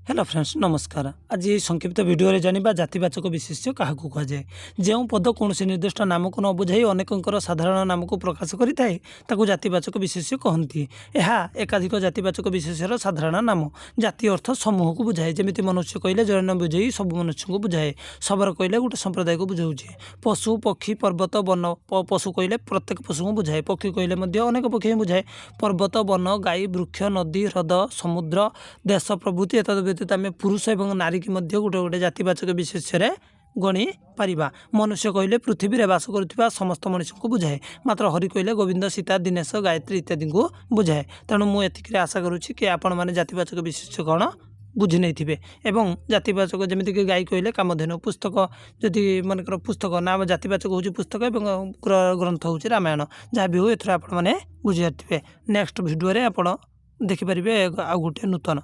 Hello friends नमस्कार। आज ये संक्षिप्त भिडियो जानिबा जातिवाचक विशेष्य क्या कहुए। जो पद कौन निर्दिष्ट नाम को न बुझाई अनेकों साधारण नाम को प्रकाश करें जातिवाचक विशेष्य कहती। यह एकाधिक जातिवाचक विशेष्यर साधारण नाम। जाति अर्थ समूह को बुझाए। जमी मनुष्य कहले जन बुझे सब मनुष्य को बुझाए। शबर कहले गोटे संप्रदाय को बुझाऊे। पशु पक्षी पर्वत वन पशु कहले प्रत्येक पशु को बुझाए। पक्षी कहले अनेक पक्षी बुझाए। पर्वत वन गाई वृक्ष नदी ह्रद समुद्र देश प्रभृति व्यतीत आम पुरुष और नारी की गोटे गोटे जातिवाचक विशेष्य गणी पारिबा। मनुष्य कहले पृथ्वी में बास करुवा समस्त मनुष्य को बुझाए। मात्र हरि कहले गोविंद सीता दिनेश गायत्री इत्यादि को बुझाए। तेणु मुझे आशा करुच्ची कि आपण मैंने जातिवाचक विशेष्य कौन बुझी नहीं थे। एवं जातिवाचक जमीक गाई कहले कामधेनु पुस्तक जदि मनकर पुस्तक ना जातिवाचक हूँ पुस्तक और ग्रंथ हूँ रामायण जहाँ भी हो एथर आप बुझी थे। नेक्स्ट भिडियो आप देखिपारे आउ गोटे नूतन